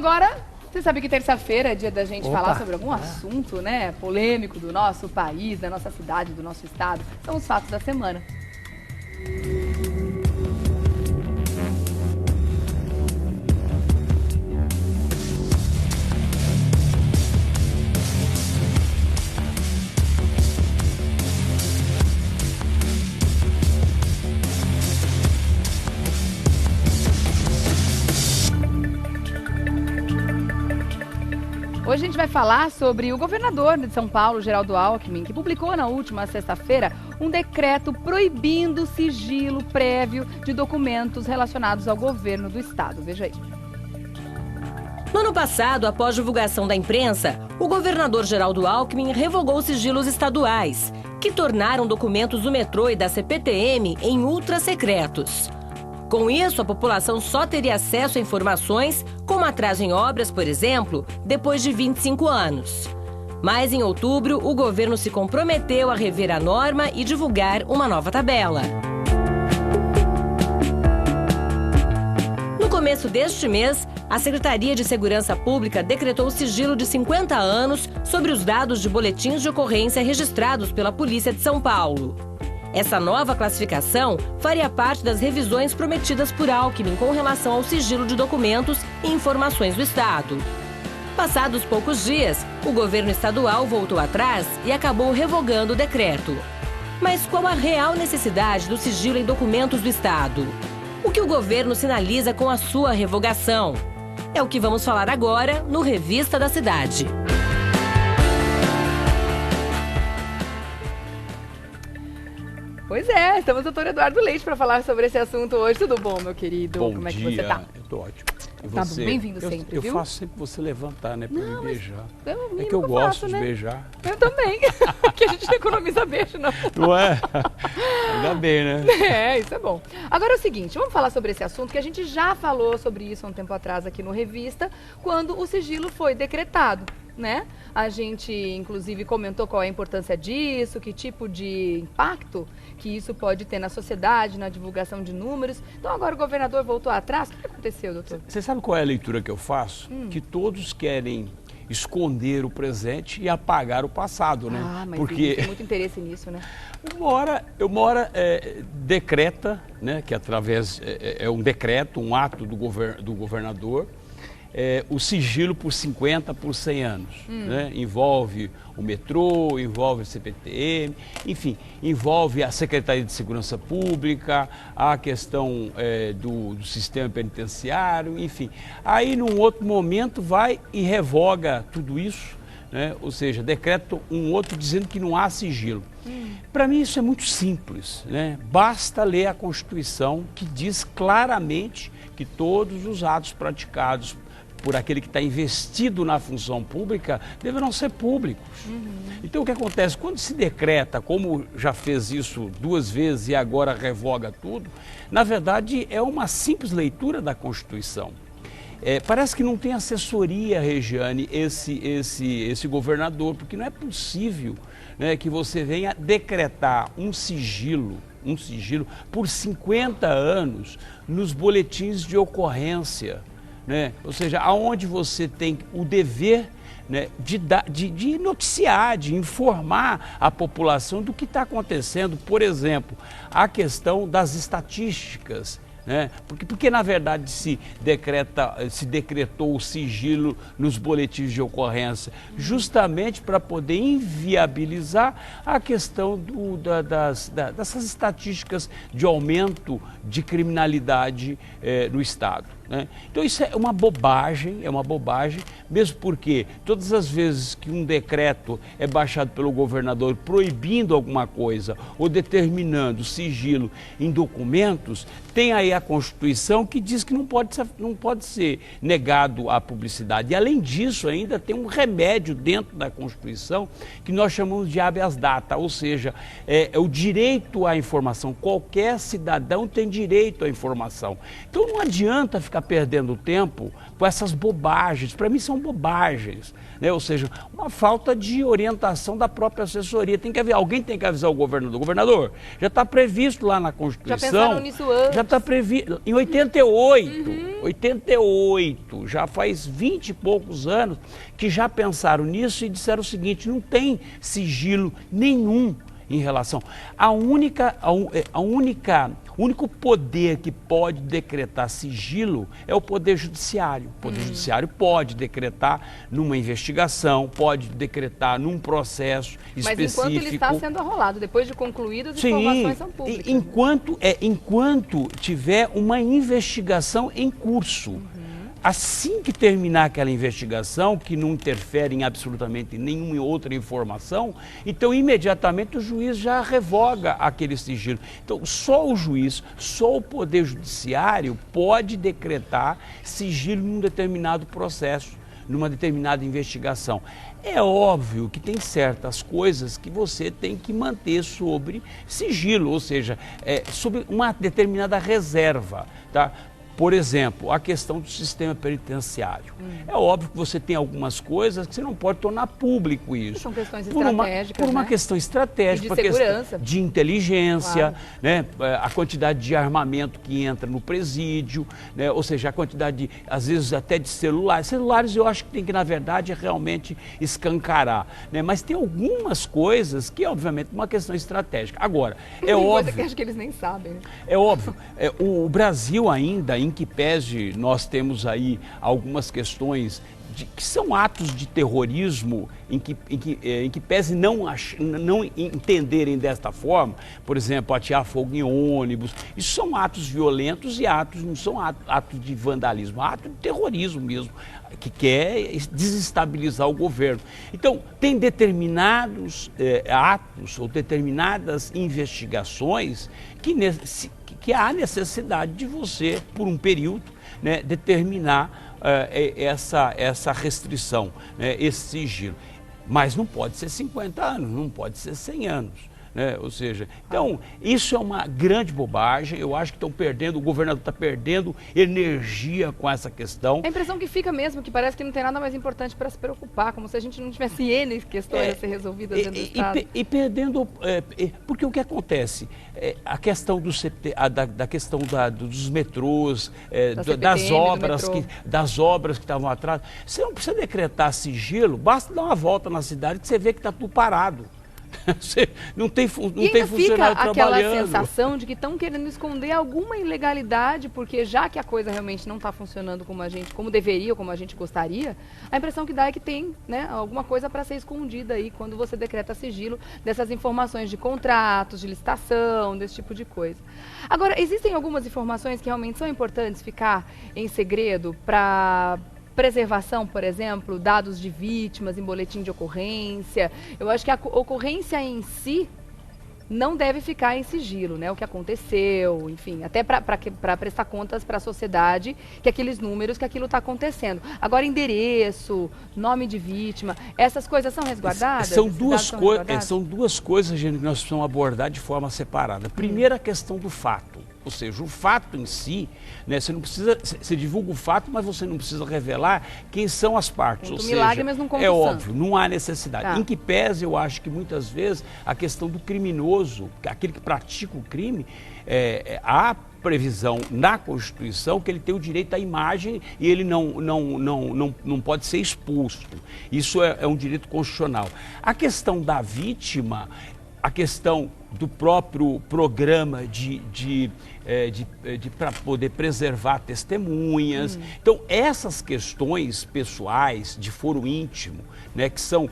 agora, você sabe que terça-feira é dia da gente falar sobre algum assunto, né, polêmico do nosso país, da nossa cidade, do nosso estado. São os fatos da semana. Hoje a gente vai falar sobre o governador de São Paulo, Geraldo Alckmin, que publicou na última sexta-feira um decreto proibindo o sigilo prévio de documentos relacionados ao governo do estado. Veja aí. No ano passado, após divulgação da imprensa, o governador Geraldo Alckmin revogou sigilos estaduais, que tornaram documentos do metrô e da CPTM em ultra-secretos. Com isso, a população só teria acesso a informações como atraso em obras, por exemplo, depois de 25 anos. Mas em outubro, o governo se comprometeu a rever a norma e divulgar uma nova tabela. No começo deste mês, a Secretaria de Segurança Pública decretou o sigilo de 50 anos sobre os dados de boletins de ocorrência registrados pela Polícia de São Paulo. Essa nova classificação faria parte das revisões prometidas por Alckmin com relação ao sigilo de documentos e informações do Estado. Passados poucos dias, o governo estadual voltou atrás e acabou revogando o decreto. Mas qual a real necessidade do sigilo em documentos do Estado? O que o governo sinaliza com a sua revogação? É o que vamos falar agora no Revista da Cidade. Pois é, estamos com o doutor Eduardo Leite para falar sobre esse assunto hoje. Tudo bom, meu querido? Bom Como é que dia, você tá? eu tô ótimo. E Tá você? bom, bem-vindo sempre, eu viu? Eu faço sempre você levantar, né, pra me beijar. É que eu gosto de beijar. Eu também, que a gente não economiza beijo, não. Não é? Ainda bem, né? É, isso é bom. Agora é o seguinte, vamos falar sobre esse assunto, que a gente já falou sobre isso há um tempo atrás aqui no Revista, quando o sigilo foi decretado, né? A gente, inclusive, comentou qual é a importância disso, que tipo de impacto que isso pode ter na sociedade, na divulgação de números. Então, agora o governador voltou atrás. O que aconteceu, doutor? Você sabe qual é a leitura que eu faço? Que todos querem esconder o presente e apagar o passado, né? Ah, mas porque tem muito interesse nisso, né? uma hora decreta, né, que através, é um decreto, um ato do governador, o sigilo por 50, por 100 anos. Né? Envolve o metrô, envolve o CPTM, enfim, envolve a Secretaria de Segurança Pública, a questão do sistema penitenciário, enfim. Aí, num outro momento, vai e revoga tudo isso, né? Ou seja, decreta um outro dizendo que não há sigilo. Para mim, isso é muito simples, né? Basta ler a Constituição, que diz claramente que todos os atos praticados por aquele que está investido na função pública, deverão ser públicos. Então, o que acontece? Quando se decreta, como já fez isso 2 vezes e agora revoga tudo, na verdade, é uma simples leitura da Constituição. Parece que não tem assessoria, Regiane, esse governador, porque não é possível, né, que você venha decretar um sigilo por 50 anos nos boletins de ocorrência. Né? Ou seja, aonde você tem o dever, né, de noticiar, de informar a população do que está acontecendo. Por exemplo, a questão das estatísticas. Né? Porque na verdade se decretou o sigilo nos boletins de ocorrência justamente para poder inviabilizar a questão dessas estatísticas de aumento de criminalidade no Estado. Né? Então isso é uma bobagem, mesmo porque todas as vezes que um decreto é baixado pelo governador proibindo alguma coisa ou determinando sigilo em documentos, tem aí a Constituição que diz que não pode ser negado a publicidade. E além disso ainda tem um remédio dentro da Constituição que nós chamamos de habeas data, ou seja, é o direito à informação. Qualquer cidadão tem direito à informação. Então não adianta ficar ficar perdendo tempo com essas bobagens. Para mim são bobagens, né? Ou seja, uma falta de orientação da própria assessoria. Alguém tem que avisar o governador. Governador, já está previsto lá na Constituição. Já pensaram nisso antes? Já está previsto. Em 88, 88, já faz 20 e poucos anos que já pensaram nisso e disseram o seguinte: não tem sigilo nenhum em relação. O único poder que pode decretar sigilo é o Poder Judiciário. O Poder Judiciário pode decretar numa investigação, pode decretar num processo específico. Mas enquanto ele está sendo arrolado, depois de concluídas, as informações são públicas. Enquanto tiver uma investigação em curso. Assim que terminar aquela investigação, que não interfere em absolutamente nenhuma outra informação, então imediatamente o juiz já revoga aquele sigilo. Então só o juiz, só o Poder Judiciário pode decretar sigilo num determinado processo, numa determinada investigação. É óbvio que tem certas coisas que você tem que manter sobre sigilo, ou seja, sobre uma determinada reserva, tá? Por exemplo, a questão do sistema penitenciário. É óbvio que você tem algumas coisas que você não pode tornar público isso. São questões estratégicas, por uma questão estratégica, e de segurança, de inteligência, claro, né? A quantidade de armamento que entra no presídio, né? Ou seja, a quantidade, às vezes, até de celulares. Celulares eu acho que tem que, na verdade, realmente escancarar, né? Mas tem algumas coisas que, obviamente, uma questão estratégica. Agora, é óbvio... coisa que acho que eles nem sabem. É óbvio. O Brasil ainda, em que pese nós temos aí algumas questões que são atos de terrorismo, em que pese não entenderem desta forma, por exemplo, atear fogo em ônibus, isso são atos violentos e não são atos de vandalismo, atos de terrorismo mesmo, que quer desestabilizar o governo. Então, tem determinados atos ou determinadas investigações que há necessidade de você, por um período, né, determinar essa restrição, né, esse sigilo. Mas não pode ser 50 anos, não pode ser 100 anos. Né? Ou seja, então, isso é uma grande bobagem. Eu acho que o governador está perdendo energia com essa questão. A impressão que fica mesmo, que parece que não tem nada mais importante para se preocupar, como se a gente não tivesse N questões a ser resolvidas dentro do Estado. E perdendo, porque o que acontece? A questão da questão dos metrôs, das obras que estavam atrás. Você não precisa decretar sigilo, basta dar uma volta na cidade que você vê que está tudo parado. Não tem funcionário trabalhando. Fica aquela sensação de que estão querendo esconder alguma ilegalidade, porque já que a coisa realmente não está funcionando como deveria, como a gente gostaria, a impressão que dá é que tem, né, alguma coisa para ser escondida aí quando você decreta sigilo dessas informações de contratos, de licitação, desse tipo de coisa. Agora, existem algumas informações que realmente são importantes ficar em segredo para preservação, por exemplo, dados de vítimas em boletim de ocorrência. Eu acho que a ocorrência em si não deve ficar em sigilo, né? O que aconteceu, enfim, até para prestar contas para a sociedade que aqueles números, que aquilo está acontecendo. Agora, endereço, nome de vítima, essas coisas são resguardadas? São duas coisas, gente, que nós precisamos abordar de forma separada. Primeiro, a questão do fato. Ou seja, o fato em si, né, você divulga o fato, mas você não precisa revelar quem são as partes. Conta o milagre, mas não conta é o santo. óbvio, não há necessidade. Tá. Em que pese, eu acho que muitas vezes a questão do criminoso, aquele que pratica o crime, há previsão na Constituição que ele tem o direito à imagem e ele não pode ser expulso. Isso é um direito constitucional. A questão da vítima, a questão do próprio programa para poder preservar testemunhas. Então, essas questões pessoais, de foro íntimo, né, que são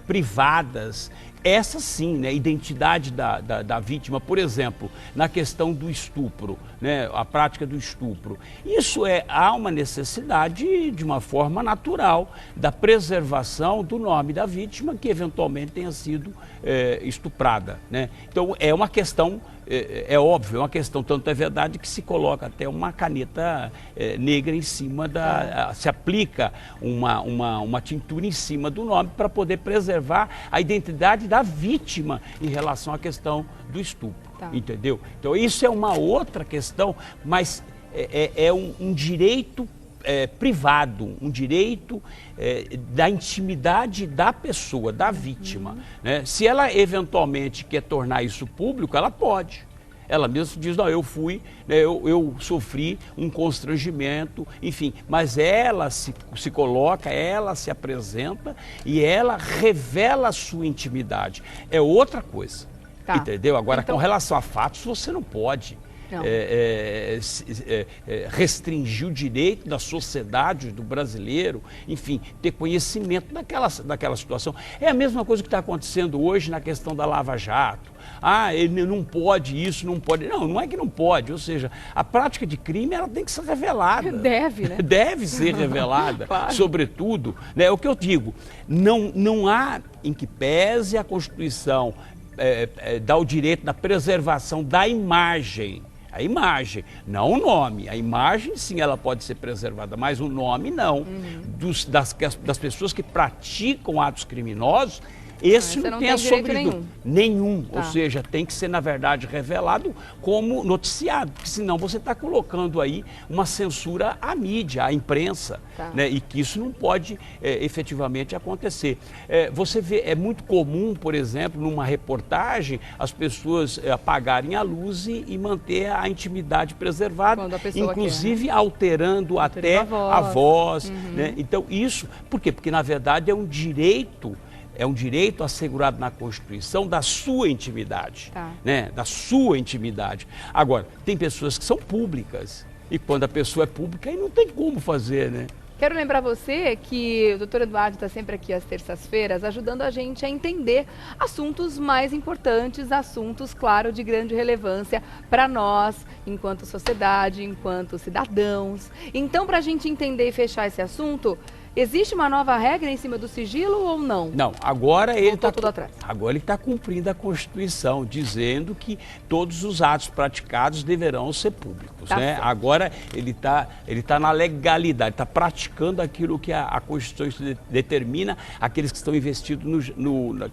privadas, essas sim, né, identidade da vítima, por exemplo, na questão do estupro, né, a prática do estupro. Isso há uma necessidade, de uma forma natural, da preservação do nome da vítima que eventualmente tenha sido estuprada, né? Então, é uma questão, é óbvio, é uma questão, tanto é verdade que se coloca até uma caneta negra em cima se aplica uma tintura em cima do nome para poder preservar a identidade da vítima em relação à questão do estupro, entendeu? Então isso é uma outra questão, mas um direito privado, um direito da intimidade da pessoa, da vítima. Né? Se ela eventualmente quer tornar isso público, ela pode. Ela mesma diz, não, eu fui, né, eu sofri um constrangimento, enfim. Mas ela se coloca, ela se apresenta e ela revela a sua intimidade. É outra coisa, tá. Entendeu? Agora, então, com relação a fatos, você não pode restringir o direito da sociedade, do brasileiro, enfim, ter conhecimento daquela situação. É a mesma coisa que está acontecendo hoje na questão da Lava Jato. Ah, ele não pode isso, não pode... Não, não é que não pode, ou seja, a prática de crime ela tem que ser revelada. Deve, né? Deve ser revelada, claro. Sobretudo, né, é o que eu digo, não há em que pese a Constituição dá o direito da preservação da imagem. A imagem, não o nome. A imagem, sim, ela pode ser preservada, mas o nome não. Das pessoas que praticam atos criminosos, esse não tem a sobredúvida. Nenhum. Tá. Ou seja, tem que ser, na verdade, revelado como noticiado, porque senão você está colocando aí uma censura à mídia, à imprensa, tá. Né? E que isso não pode efetivamente acontecer. Você vê, é muito comum, por exemplo, numa reportagem, as pessoas apagarem a luz e manter a intimidade preservada, inclusive quer, né? Alterando até a voz. Né? Então, isso, por quê? Porque, na verdade, é um direito assegurado na Constituição da sua intimidade, tá. Né? Da sua intimidade. Agora, tem pessoas que são públicas e quando a pessoa é pública, aí não tem como fazer, né? Quero lembrar você que o doutor Eduardo está sempre aqui às terças-feiras ajudando a gente a entender assuntos mais importantes, assuntos, claro, de grande relevância para nós, enquanto sociedade, enquanto cidadãos. Então, para a gente entender e fechar esse assunto, existe uma nova regra em cima do sigilo ou não? Não, agora ele está cumprindo a Constituição, dizendo que todos os atos praticados deverão ser públicos. Tá, né? Agora ele tá na legalidade, está praticando aquilo que a Constituição determina, aqueles que estão investidos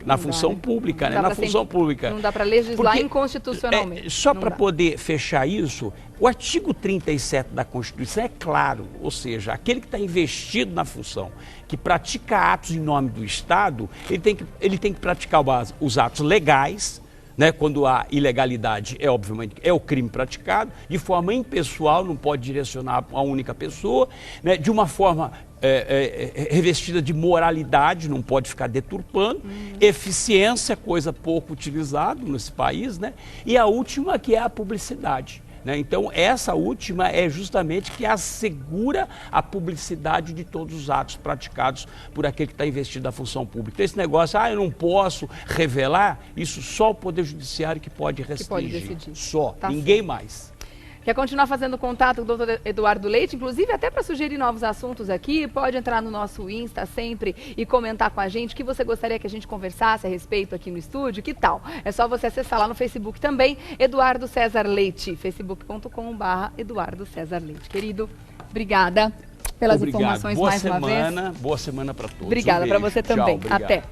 na função pública. Né? Na função pública. Não dá para legislar inconstitucionalmente. Só para poder fechar isso, o artigo 37 da Constituição é claro, ou seja, aquele que está investido na função, que pratica atos em nome do Estado, ele tem que praticar os atos legais, né? Quando há ilegalidade, obviamente, é o crime praticado, de forma impessoal, não pode direcionar a uma única pessoa, né? De uma forma revestida de moralidade, não pode ficar deturpando, eficiência, coisa pouco utilizada nesse país, né? E a última que é a publicidade. Né? Então, essa última é justamente que assegura a publicidade de todos os atos praticados por aquele que está investido na função pública. Então, esse negócio, eu não posso revelar, isso só o Poder Judiciário que pode restringir. Que pode decidir. Só, tá, ninguém certo. Mais. Quer continuar fazendo contato com o doutor Eduardo Leite, inclusive até para sugerir novos assuntos aqui, pode entrar no nosso Insta sempre e comentar com a gente o que você gostaria que a gente conversasse a respeito aqui no estúdio, que tal? É só você acessar lá no Facebook também, Eduardo César Leite, facebook.com/Eduardo César Leite. Querido, obrigada pelas informações mais uma vez. Boa semana para todos. Obrigada para você também. Tchau, até.